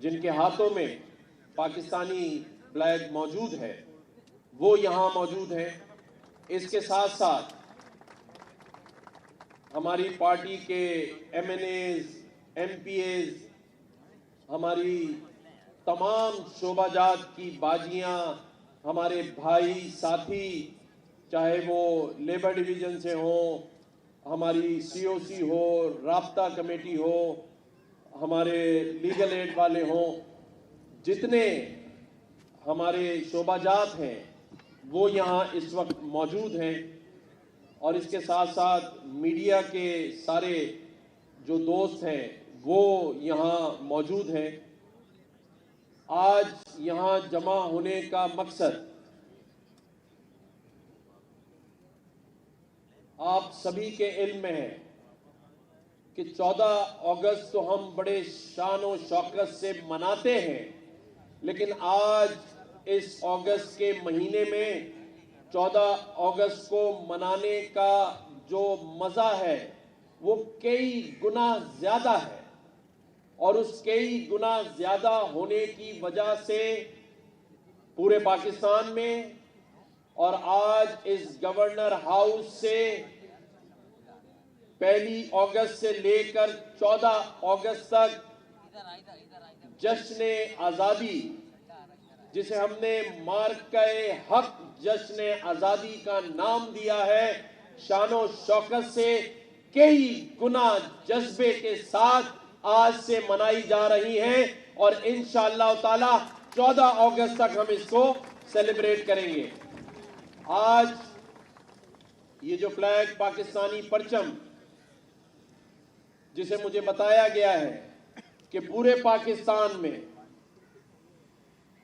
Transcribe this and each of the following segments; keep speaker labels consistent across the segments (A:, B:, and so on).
A: جن کے ہاتھوں میں پاکستانی فلیگ موجود ہے وہ یہاں موجود ہیں۔ اس کے ساتھ ساتھ ہماری پارٹی کے M N As, M P As, ہماری تمام شعبہ جات کی باجیاں، ہمارے بھائی ساتھی، چاہے وہ لیبر ڈویژن سے ہوں، ہماری سی او سی ہو، رابطہ کمیٹی ہو، ہمارے لیگل ایڈ والے ہوں، جتنے ہمارے شعبہ جات ہیں وہ یہاں اس وقت موجود ہیں، اور اس کے ساتھ ساتھ میڈیا کے سارے جو دوست ہیں وہ یہاں موجود ہیں۔ آج یہاں جمع ہونے کا مقصد آپ سبھی کے علم میں ہے کہ 14 اگست تو ہم بڑے شان و شوکت سے مناتے ہیں، لیکن آج اس اگست کے مہینے میں 14 اگست کو منانے کا جو مزہ ہے وہ کئی گنا زیادہ ہے، اور اس کئی گنا زیادہ ہونے کی وجہ سے پورے پاکستان میں اور آج اس گورنر ہاؤس سے 1 اگست سے لے کر 14 اگست تک جشن آزادی، جسے ہم نے مارکہ حق جشن آزادی کا نام دیا ہے، شان و شوکت سے کئی گنا جذبے کے ساتھ آج سے منائی جا رہی ہیں، اور انشاءاللہ تعالی 14 اگست تک ہم اس کو سیلیبریٹ کریں گے۔ آج یہ جو فلیگ پاکستانی پرچم، جسے مجھے بتایا گیا ہے کہ پورے پاکستان میں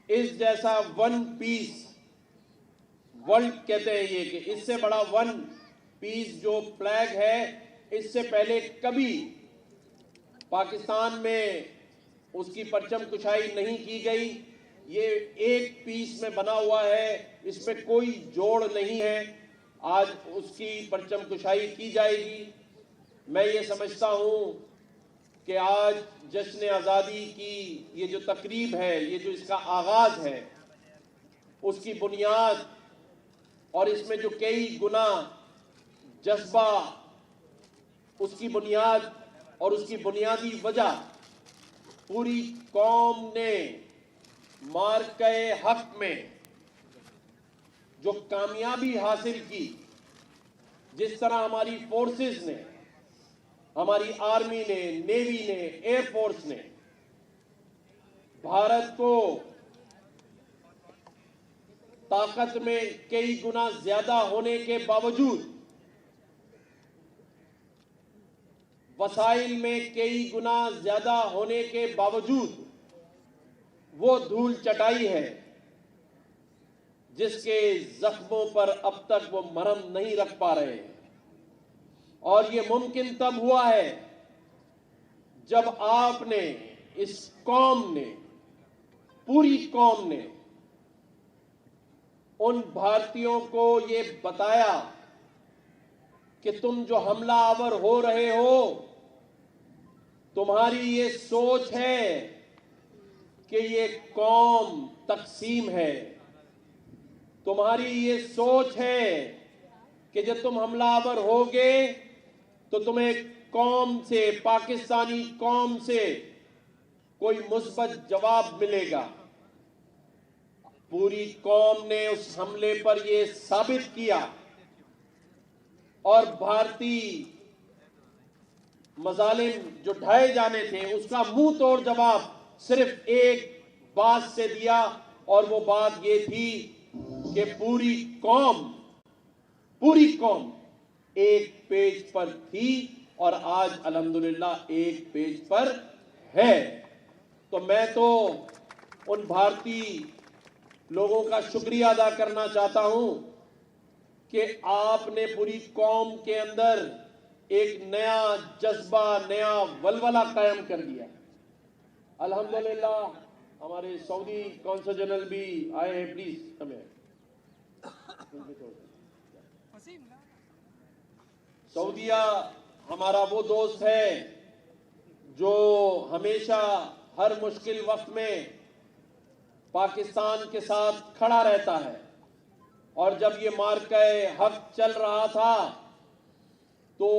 A: اس جیسا ون پیس ورلڈ کہتے ہیں یہ، کہ اس سے بڑا ون پیس جو فلیگ ہے اس سے پہلے کبھی پاکستان میں اس کی پرچم کشائی نہیں کی گئی۔ یہ ایک پیس میں بنا ہوا ہے، اس میں کوئی جوڑ نہیں ہے۔ آج اس کی پرچم کشائی کی جائے گی۔ میں یہ سمجھتا ہوں کہ آج جشن آزادی کی یہ جو تقریب ہے، یہ جو اس کا آغاز ہے، اس کی بنیاد اور اس میں جو کئی گنا جذبہ، اس کی بنیاد اور اس کی بنیادی وجہ پوری قوم نے مارکہ حق میں جو کامیابی حاصل کی، جس طرح ہماری فورسز نے، ہماری آرمی نے، نیوی نے، ایئر فورس نے بھارت کو طاقت میں کئی گنا زیادہ ہونے کے باوجود، وسائل میں کئی گنا زیادہ ہونے کے باوجود وہ دھول چٹائی ہے جس کے زخموں پر اب تک وہ مرہم نہیں رکھ پا رہے ہیں، اور یہ ممکن تب ہوا ہے جب آپ نے، اس قوم نے، پوری قوم نے ان بھارتیوں کو یہ بتایا کہ تم جو حملہ آور ہو رہے ہو، تمہاری یہ سوچ ہے کہ یہ قوم تقسیم ہے، تمہاری یہ سوچ ہے کہ جب تم حملہ آور ہوگے تو تمہیں قوم سے، پاکستانی قوم سے کوئی مثبت جواب ملے گا۔ پوری قوم نے اس حملے پر یہ ثابت کیا، اور بھارتی مظالم جو ڈھائے جانے تھے اس کا منہ توڑ جواب صرف ایک بات سے دیا، اور وہ بات یہ تھی کہ پوری قوم ایک پیج پر تھی، اور آج الحمدللہ ایک پیج پر ہے۔ تو میں تو ان بھارتی لوگوں کا شکریہ ادا کرنا چاہتا ہوں کہ آپ نے پوری قوم کے اندر ایک نیا جذبہ، نیا ولولہ قائم کر دیا۔ الحمدللہ ہمارے سعودی کونسل جنرل بھی آئے ہیں، پلیز ہمیں سعودیہ ہمارا وہ دوست ہے جو ہمیشہ ہر مشکل وقت میں پاکستان کے ساتھ کھڑا رہتا ہے، اور جب یہ معرکہ حق چل رہا تھا تو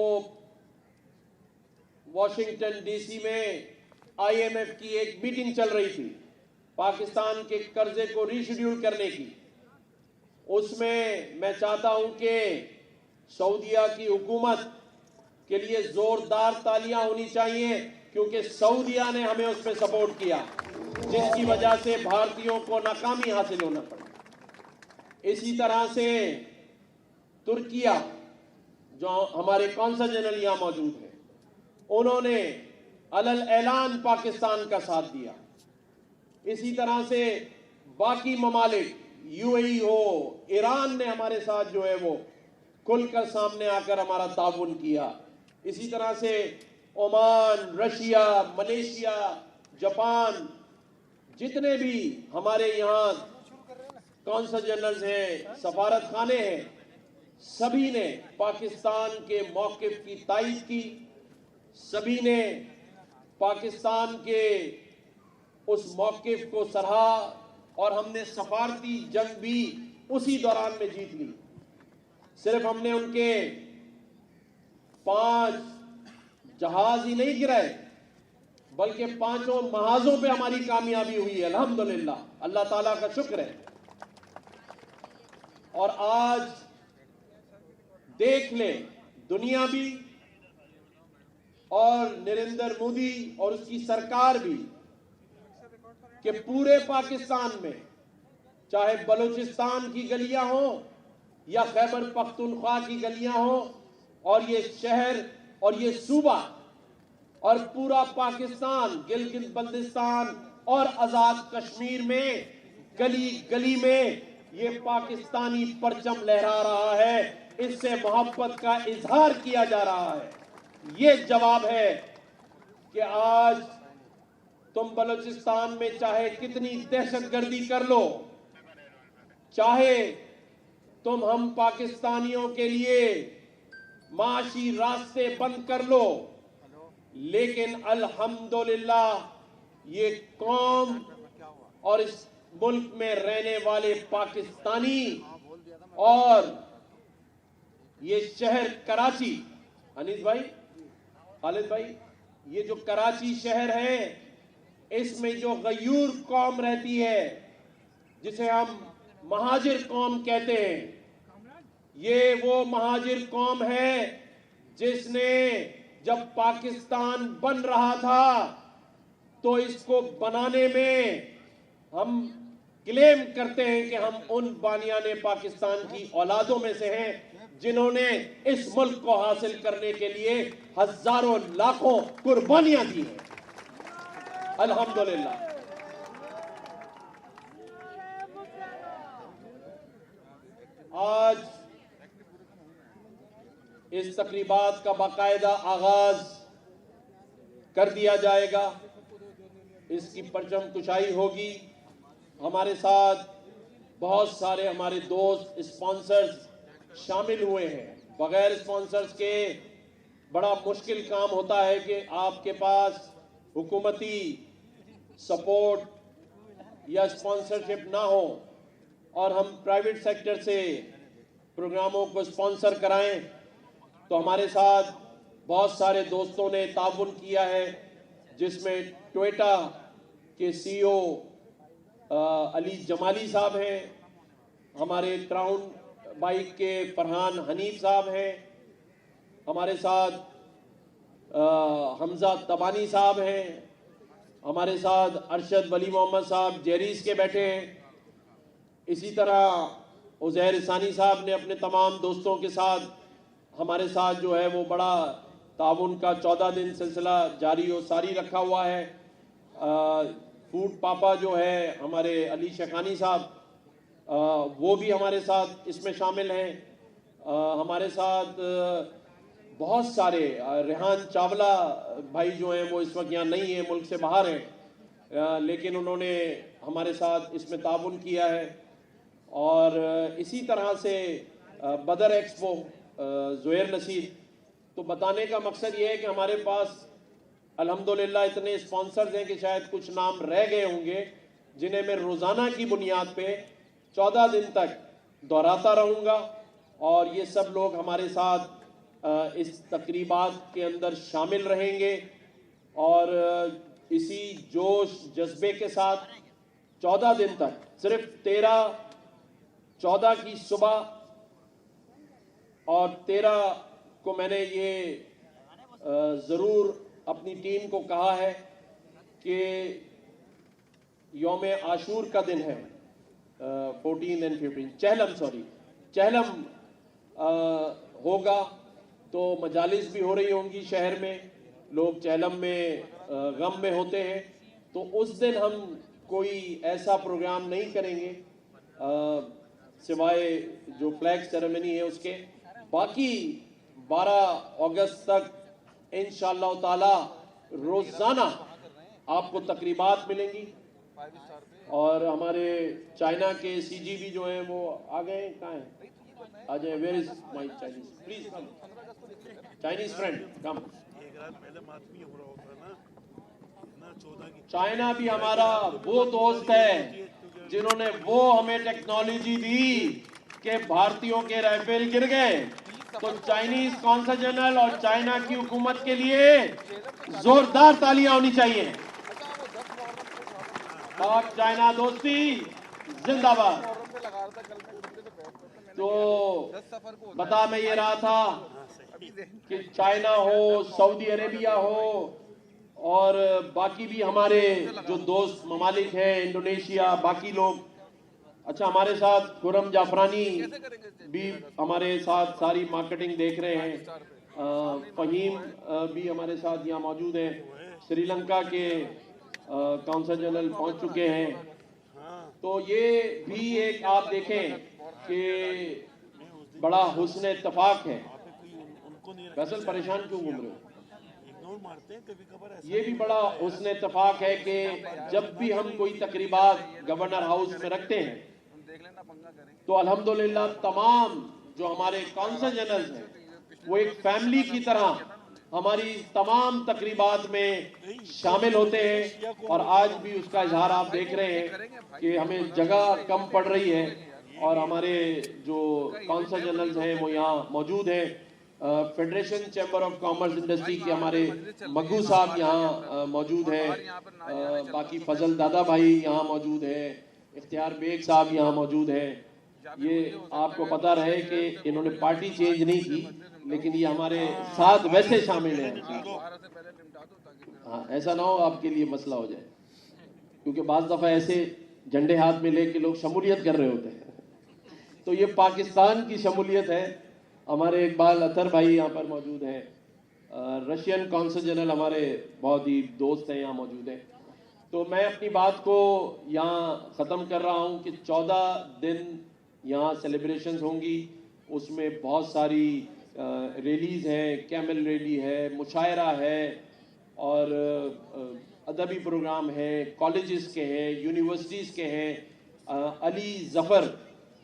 A: واشنگٹن ڈی سی میں IMF کی ایک میٹنگ چل رہی تھی پاکستان کے قرضے کو ری شیڈیول کرنے کی۔ اس میں چاہتا ہوں کہ سعودیہ کی حکومت کے لیے زوردار تالیاں ہونی چاہیے، کیونکہ سعودیہ نے ہمیں اس میں سپورٹ کیا، جس کی وجہ سے بھارتیوں کو ناکامی حاصل ہونا پڑی۔ اسی طرح سے ترکیہ، جو ہمارے قونصل جنرل یہاں موجود ہیں، انہوں نے علل اعلان پاکستان کا ساتھ دیا۔ اسی طرح سے باقی ممالک، UAE ہو، ایران نے ہمارے ساتھ جو ہے وہ کھل کر سامنے آ کر ہمارا تعاون کیا۔ اسی طرح سے عمان، رشیا، ملیشیا، جاپان، جتنے بھی ہمارے یہاں قونصل جنرلز ہیں، سفارت خانے ہیں، سبھی نے پاکستان کے موقف کی تائید کی، سبھی نے پاکستان کے اس موقف کو سراہا، اور ہم نے سفارتی جنگ بھی اسی دوران میں جیت لی۔ صرف ہم نے ان کے 5 جہاز ہی نہیں گرائے، بلکہ 5 محاذوں پہ ہماری کامیابی ہوئی ہے، الحمدللہ، اللہ تعالیٰ کا شکر ہے۔ اور آج دیکھ لیں دنیا بھی اور نریندر مودی اور اس کی سرکار بھی کہ پورے پاکستان میں، چاہے بلوچستان کی گلیاں ہوں یا خیبر پختونخوا کی گلیاں ہوں، اور یہ شہر اور یہ صوبہ اور پورا پاکستان، گلگت بلتستان اور آزاد کشمیر میں گلی گلی میں یہ پاکستانی پرچم لہرا رہا ہے، اس سے محبت کا اظہار کیا جا رہا ہے۔ یہ جواب ہے کہ آج تم بلوچستان میں چاہے کتنی دہشت گردی کر لو، چاہے تم ہم پاکستانیوں کے لیے معاشی راستے بند کر لو، لیکن الحمدللہ یہ قوم اور اس ملک میں رہنے والے پاکستانی اور یہ شہر کراچی، انیس بھائی، خالد بھائی، یہ جو کراچی شہر ہے، اس میں جو غیور قوم رہتی ہے، جسے ہم مہاجر قوم کہتے ہیں، یہ وہ مہاجر قوم ہے جس نے جب پاکستان بن رہا تھا تو اس کو بنانے میں ہم کلیم کرتے ہیں کہ ہم ان بانیان پاکستان کی اولادوں میں سے ہیں جنہوں نے اس ملک کو حاصل کرنے کے لیے ہزاروں لاکھوں قربانیاں دی ہیں، الحمدللہ۔ آج اس تقریبات کا باقاعدہ آغاز کر دیا جائے گا، اس کی پرچم کشائی ہوگی۔ ہمارے ساتھ بہت سارے ہمارے دوست اسپانسرز شامل ہوئے ہیں۔ بغیر اسپانسرز کے بڑا مشکل کام ہوتا ہے کہ آپ کے پاس حکومتی سپورٹ یا اسپانسرشپ نہ ہو اور ہم پرائیویٹ سیکٹر سے پروگراموں کو اسپانسر کرائیں، تو ہمارے ساتھ بہت سارے دوستوں نے تعاون کیا ہے، جس میں ٹوئیٹا کے CEO علی جمالی صاحب ہیں، ہمارے کراؤن بائک کے فرحان حنیف صاحب ہیں، ہمارے ساتھ حمزہ تبانی صاحب ہیں، ہمارے ساتھ ارشد ولی محمد صاحب جیریز کے بیٹھے ہیں، اسی طرح عزیر ثانی صاحب نے اپنے تمام دوستوں کے ساتھ ہمارے ساتھ جو ہے وہ بڑا تعاون کا 14 دن سلسلہ جاری و ساری رکھا ہوا ہے۔ فوڈ پاپا جو ہے ہمارے علی شیخانی صاحب، وہ بھی ہمارے ساتھ اس میں شامل ہیں۔ ہمارے ساتھ بہت سارے، ریحان چاولہ بھائی جو ہیں وہ اس وقت یہاں نہیں ہیں، ملک سے باہر ہیں، لیکن انہوں نے ہمارے ساتھ اس میں تعاون کیا ہے۔ اور اسی طرح سے بدر ایکسپو، زہیر نصیر، تو بتانے کا مقصد یہ ہے کہ ہمارے پاس الحمدللہ اتنے اسپانسرز ہیں کہ شاید کچھ نام رہ گئے ہوں گے جنہیں میں روزانہ کی بنیاد پہ 14 دن تک دہراتا رہوں گا، اور یہ سب لوگ ہمارے ساتھ اس تقریبات کے اندر شامل رہیں گے، اور اسی جوش جذبے کے ساتھ 14 دن تک، صرف 14 کی صبح اور 13 کو میں نے یہ ضرور اپنی ٹیم کو کہا ہے کہ یوم عاشور کا دن ہے، 14 and 15 چہلم ہوگا، تو مجالس بھی ہو رہی ہوں گی شہر میں، لوگ چہلم میں غم میں ہوتے ہیں، تو اس دن ہم کوئی ایسا پروگرام نہیں کریں گے سوائے جو فلیگ سیریمنی ہے اس کے۔ باقی 12 اگست تک انشاءاللہ تعالی روزانہ آپ کو تقریبات ملیں گی، اور ہمارے چائنا کے سی جی بھی جو ہیں وہ آ گئے، کہاں ہیں؟ آ جائیں، where is my Chinese, please come, Chinese friend come. China بھی ہمارا وہ دوست ہے جنہوں نے وہ ہمیں ٹیکنالوجی دی کہ بھارتیوں کے رائفل گر گئے، تو چائنیز کونسل جنرل اور چائنا کی حکومت کے لیے زوردار تالیاں ہونی چاہیے۔ پاک چائنا دوستی زندہ باد۔ تو بتا میں یہ رہا تھا کہ چائنا ہو، سعودی عربیہ ہو، اور باقی بھی ہمارے جو دوست ممالک ہیں، انڈونیشیا، باقی لوگ، اچھا ہمارے ساتھ خرم جعفرانی بھی ہمارے ساتھ ساری مارکیٹنگ دیکھ رہے ہیں، فہیم بھی ہمارے ساتھ یہاں موجود ہیں، سری لنکا کے کونسل جنرل پہنچ چکے ہیں، تو یہ بھی ایک آپ دیکھیں کہ بڑا حسن اتفاق ہے۔ فیصل پریشان کیوں گھوم رہے ہو؟ یہ بھی بڑا حسن اتفاق ہے کہ جب بھی ہم کوئی تقریبات گورنر ہاؤس میں رکھتے ہیں تو الحمدللہ تمام جو ہمارے کونسل جنرلز ہیں وہ ایک فیملی کی طرح ہماری تمام تقریبات میں شامل ہوتے ہیں، اور آج بھی اس کا اظہار آپ دیکھ رہے ہیں کہ ہمیں جگہ کم پڑ رہی ہے، اور ہمارے جو کونسل جنرلز ہیں وہ یہاں موجود ہیں۔ Federation chamber of commerce industry کے ہمارے مگو صاحب یہاں موجود ہیں، باقی فضل دادا بھائی یہاں موجود ہیں، اختیار بیگ صاحب یہاں موجود ہیں۔ یہ آپ کو پتا رہے کہ انہوں نے پارٹی چینج نہیں کی، لیکن یہ ہمارے ساتھ ویسے شامل ہیں۔ ہاں، ایسا نہ ہو آپ کے لیے مسئلہ ہو جائے، کیونکہ بعض دفعہ ایسے جھنڈے ہاتھ میں لے کے لوگ شمولیت کر رہے ہوتے ہیں، تو یہ پاکستان کی شمولیت ہے۔ ہمارے اقبال اطہر بھائی یہاں پر موجود ہیں، رشین کونسل جنرل ہمارے بہت ہی دوست ہیں یہاں موجود ہیں۔ تو میں اپنی بات کو یہاں ختم کر رہا ہوں کہ 14 دن یہاں سیلیبریشنز ہوں گی، اس میں بہت ساری ریلیز ہیں، کیمل ریلی ہے، مشاعرہ ہے، اور ادبی پروگرام ہیں، کالجز کے ہیں، یونیورسٹیز کے ہیں۔ علی ظفر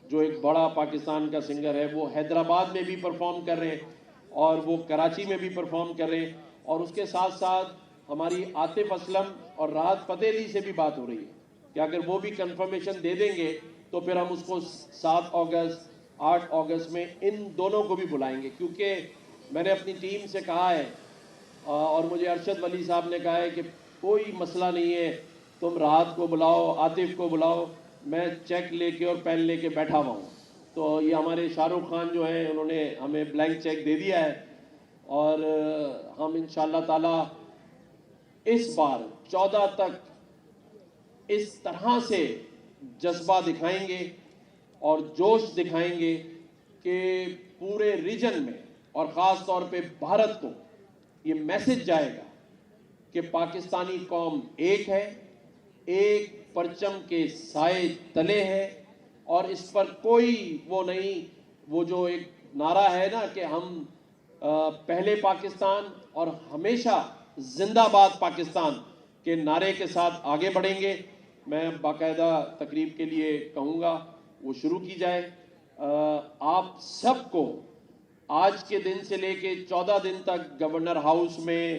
A: جو ایک بڑا پاکستان کا سنگر ہے، وہ حیدرآباد میں بھی پرفارم کر رہے ہیں، اور وہ کراچی میں بھی پرفارم کر رہے ہیں، اور اس کے ساتھ ساتھ ہماری عاطف اسلم اور راحت فتح علی سے بھی بات ہو رہی ہے کہ اگر وہ بھی کنفرمیشن دے دیں گے تو پھر ہم اس کو 7 اگست 8 اگست میں ان دونوں کو بھی بلائیں گے، کیونکہ میں نے اپنی ٹیم سے کہا ہے، اور مجھے ارشد ولی صاحب نے کہا ہے کہ کوئی مسئلہ نہیں ہے، تم راحت کو بلاؤ، عاطف کو بلاؤ، میں چیک لے کے اور پین لے کے بیٹھا ہوا ہوں۔ تو یہ ہمارے شاہ رخ خان جو ہیں انہوں نے ہمیں بلینک چیک دے دیا ہے، اور ہم انشاءاللہ تعالی اس بار 14 تک اس طرح سے جذبہ دکھائیں گے اور جوش دکھائیں گے کہ پورے ریجن میں اور خاص طور پہ بھارت کو یہ میسج جائے گا کہ پاکستانی قوم ایک ہے، ایک پرچم کے سائے تلے ہے، اور اس پر کوئی وہ نہیں، وہ جو ایک نعرہ ہے نا کہ ہم پہلے پاکستان اور ہمیشہ زندہ باد پاکستان کے نعرے کے ساتھ آگے بڑھیں گے۔ میں باقاعدہ تقریب کے لیے کہوں گا وہ شروع کی جائے۔ آپ سب کو آج کے دن سے لے کے 14 دن تک گورنر ہاؤس میں